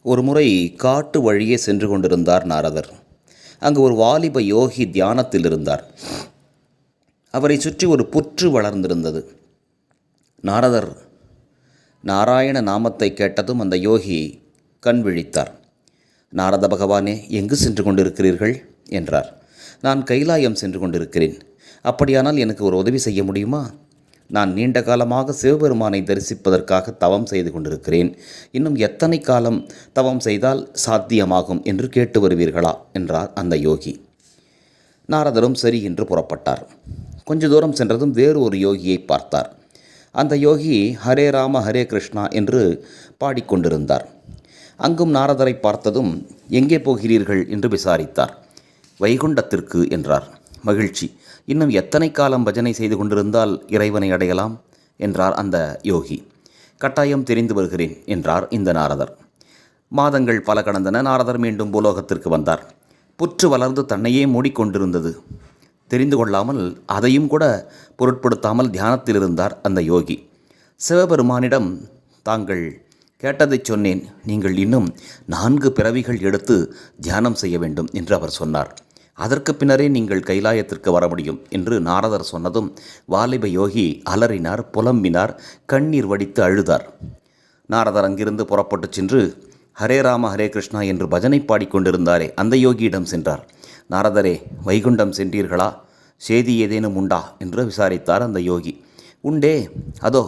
ஒருமுறை காட்டு வழியே சென்று கொண்டிருந்தார் நாரதர். அங்கு ஒரு வாலிப யோகி தியானத்தில் இருந்தார். அவரை சுற்றி ஒரு புற்று வளர்ந்திருந்தது. நாரதர் நாராயண நாமத்தை கேட்டதும் அந்த யோகி கண் விழித்தார். நாரத பகவானே, எங்கு சென்று கொண்டிருக்கிறீர்கள் என்றார். நான் கைலாயம் சென்று கொண்டிருக்கிறேன். அப்படியானால் எனக்கு ஒரு உதவி செய்ய முடியுமா? நான் நீண்ட காலமாக சிவபெருமானை தரிசிப்பதற்காக தவம் செய்து கொண்டிருக்கிறேன். இன்னும் எத்தனை காலம் தவம் செய்தால் சாத்தியமாகும் என்று கேட்டு வருவீர்களா என்றார் அந்த யோகி. நாரதரும் சரி என்று புறப்பட்டார். கொஞ்ச தூரம் சென்றதும் வேறு ஒரு யோகியை பார்த்தார். அந்த யோகி ஹரே ராம ஹரே கிருஷ்ணா என்று பாடிக்கொண்டிருந்தார். அங்கும் நாரதரை பார்த்ததும் எங்கே போகிறீர்கள் என்று விசாரித்தார். வைகுண்டத்திற்கு என்றார். மகிழ்ச்சி. இன்னும் எத்தனை காலம் பஜனை செய்து கொண்டிருந்தால் இறைவனை அடையலாம் என்றார் அந்த யோகி. கட்டாயம் தெரிந்து வருகிறேன் என்றார் இந்த நாரதர். மாதங்கள் பல கடந்தன. நாரதர் மீண்டும் பூலோகத்திற்கு வந்தார். புற்று வளர்ந்து தன்னையே மூடிக்கொண்டிருந்தது. தெரிந்து கொள்ளாமல் அதையும் கூட பொருட்படுத்தாமல் தியானத்தில் இருந்தார் அந்த யோகி. சிவபெருமானிடம் தாங்கள் கேட்டதை சொன்னேன். நீங்கள் இன்னும் 4 பிறவிகள் எடுத்து தியானம் செய்ய வேண்டும் என்று அவர் சொன்னார். அதற்கு பின்னரே நீங்கள் கைலாயத்திற்கு வர முடியும் என்று நாரதர் சொன்னதும் வாலிப யோகி அலறினார், புலம்பினார், கண்ணீர் வடித்து அழுதார். நாரதர் அங்கிருந்து புறப்பட்டு சென்று ஹரே ராம ஹரே கிருஷ்ணா என்று பஜனை பாடிக்கொண்டிருந்தாரே அந்த யோகியிடம் சென்றார். நாரதரே, வைகுண்டம் சென்றீர்களா? சேதி ஏதேனும் உண்டா என்று விசாரித்தார் அந்த யோகி. உண்டே, அதோ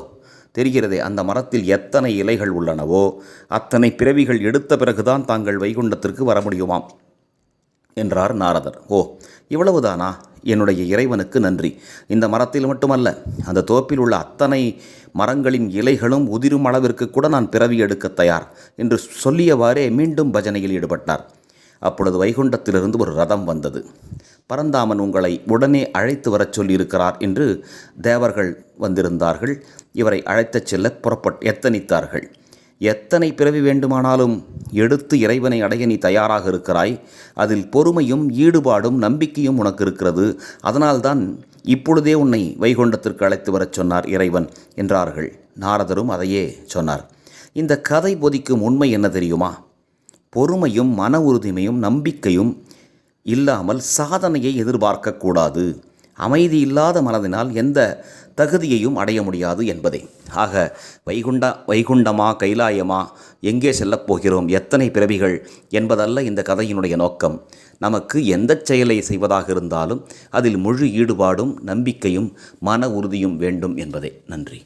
தெரிகிறதே, அந்த மரத்தில் எத்தனை இலைகள் உள்ளனவோ அத்தனை பிறவிகள் எடுத்த பிறகுதான் தாங்கள் வைகுண்டத்திற்கு வர முடியுமாம் என்றார் நாரதர். ஓ, இவ்வளவுதானா? என்னுடைய இறைவனுக்கு நன்றி. இந்த மரத்தில் மட்டுமல்ல, அந்த தோப்பில் உள்ள அத்தனை மரங்களின் இலைகளும் உதிரும் அளவிற்கு கூட நான் பிறவி எடுக்க தயார் என்று சொல்லியவாறே மீண்டும் பஜனையில் ஈடுபட்டார். அப்பொழுது வைகுண்டத்திலிருந்து ஒரு ரதம் வந்தது. பரந்தாமன் உங்களை உடனே அழைத்து வரச் சொல்லியிருக்கிறார் என்று தேவர்கள் வந்திருந்தார்கள். இவரை அழைத்துச் செல்ல எத்தனித்தார்கள். எத்தனை பிறவி வேண்டுமானாலும் எடுத்து இறைவனை அடைய நீ தயாராக இருக்கிறாய். அதில் பொறுமையும் ஈடுபாடும் நம்பிக்கையும் உனக்கு இருக்கிறது. அதனால்தான் இப்பொழுதே உன்னை வைகுண்டத்திற்கு அழைத்து வரச் சொன்னார் இறைவன் என்றார்கள். நாரதரும் அதையே சொன்னார். இந்த கதை போதிக்கும் உண்மை என்ன தெரியுமா? பொறுமையும் மன உறுதிமையும் நம்பிக்கையும் இல்லாமல் சாதனையை எதிர்பார்க்கக்கூடாது. அமைதி இல்லாத மனதினால் எந்த தகுதியையும் அடைய முடியாது என்பதே. ஆக வைகுண்டமா கைலாயமா, எங்கே செல்லப் போகிறோம், எத்தனை பிறவிகள் என்பதல்ல இந்த கதையினுடைய நோக்கம். நமக்கு எந்த செயலை செய்வதாக இருந்தாலும் அதில் முழு ஈடுபாடும் நம்பிக்கையும் மன உறுதியும் வேண்டும் என்பதே. நன்றி.